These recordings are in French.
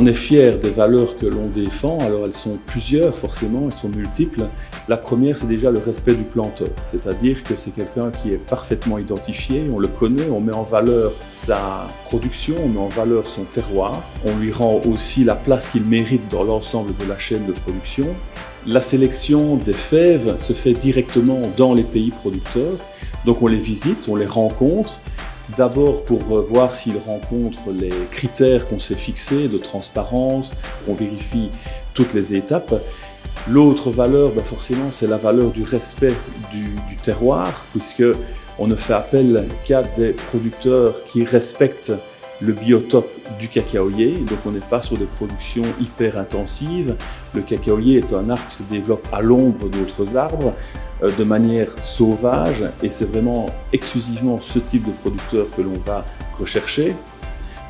On est fier des valeurs que l'on défend, alors elles sont plusieurs forcément, elles sont multiples. La première, c'est déjà le respect du planteur, c'est-à-dire que c'est quelqu'un qui est parfaitement identifié, on le connaît, on met en valeur sa production, on met en valeur son terroir, on lui rend aussi la place qu'il mérite dans l'ensemble de la chaîne de production. La sélection des fèves se fait directement dans les pays producteurs, donc on les visite, on les rencontre. D'abord pour voir s'ils rencontrent les critères qu'on s'est fixés de transparence, on vérifie toutes les étapes. L'autre valeur, forcément, c'est la valeur du respect du terroir, puisqu'on ne fait appel qu'à des producteurs qui respectent le biotope du cacaoyer, donc on n'est pas sur des productions hyper intensives. Le cacaoyer est un arbre qui se développe à l'ombre d'autres arbres, de manière sauvage, et c'est vraiment exclusivement ce type de producteur que l'on va rechercher.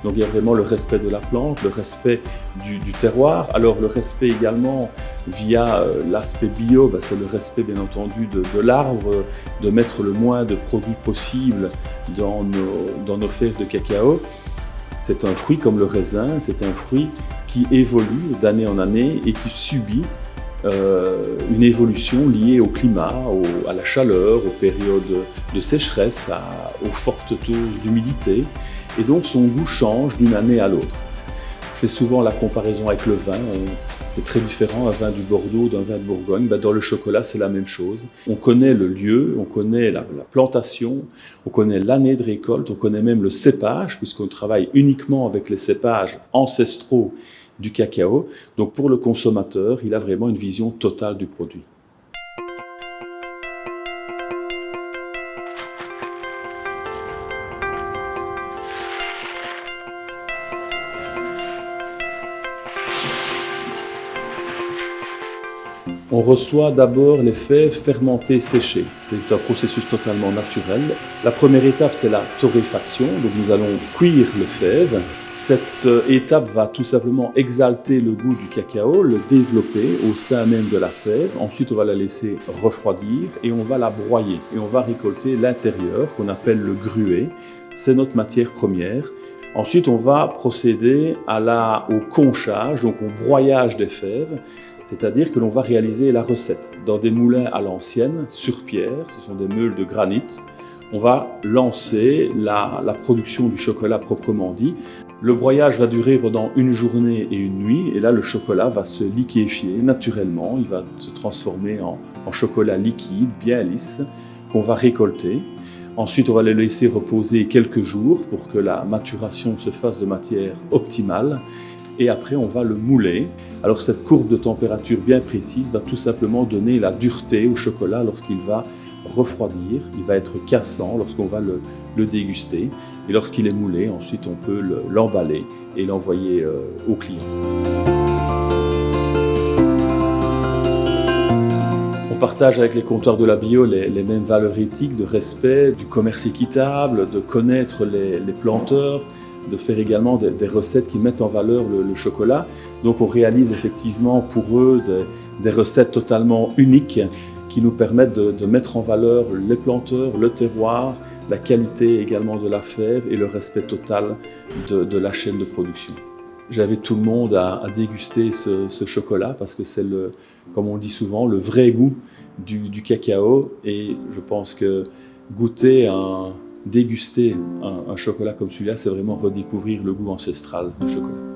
Donc il y a vraiment le respect de la plante, le respect du terroir. Alors le respect également via l'aspect bio, c'est le respect bien entendu de l'arbre, de mettre le moins de produits possible dans nos fèves de cacao. C'est un fruit comme le raisin, c'est un fruit qui évolue d'année en année et qui subit une évolution liée au climat, à la chaleur, aux périodes de sécheresse, aux fortes doses d'humidité. Et donc son goût change d'une année à l'autre. Je fais souvent la comparaison avec le vin. C'est très différent, un vin du Bordeaux d'un vin de Bourgogne. Dans le chocolat, c'est la même chose. On connaît le lieu, on connaît la plantation, on connaît l'année de récolte, on connaît même le cépage, puisqu'on travaille uniquement avec les cépages ancestraux du cacao. Donc pour le consommateur, il a vraiment une vision totale du produit. On reçoit d'abord les fèves fermentées séchées. C'est un processus totalement naturel. La première étape, c'est la torréfaction. Donc nous allons cuire les fèves. Cette étape va tout simplement exalter le goût du cacao, le développer au sein même de la fève. Ensuite, on va la laisser refroidir et on va la broyer. Et on va récolter l'intérieur qu'on appelle le gruet. C'est notre matière première. Ensuite, on va procéder au conchage, donc au broyage des fèves. C'est-à-dire que l'on va réaliser la recette dans des moulins à l'ancienne, sur pierre, ce sont des meules de granit. On va lancer la production du chocolat proprement dit. Le broyage va durer pendant une journée et une nuit, et là le chocolat va se liquéfier naturellement, il va se transformer en chocolat liquide, bien lisse, qu'on va récolter. Ensuite, on va le laisser reposer quelques jours pour que la maturation se fasse de manière optimale. Et après on va le mouler. Alors cette courbe de température bien précise va tout simplement donner la dureté au chocolat lorsqu'il va refroidir, il va être cassant lorsqu'on va le déguster. Et lorsqu'il est moulé, ensuite on peut l'emballer et l'envoyer au client. On partage avec les comptoirs de la bio les mêmes valeurs éthiques de respect, du commerce équitable, de connaître les planteurs, de faire également des recettes qui mettent en valeur le chocolat. Donc on réalise effectivement pour eux des recettes totalement uniques qui nous permettent de mettre en valeur les planteurs, le terroir, la qualité également de la fève et le respect total de la chaîne de production. J'invite tout le monde à déguster ce chocolat parce que c'est, comme on dit souvent, le vrai goût du cacao, et je pense que déguster un chocolat comme celui-là, c'est vraiment redécouvrir le goût ancestral du chocolat.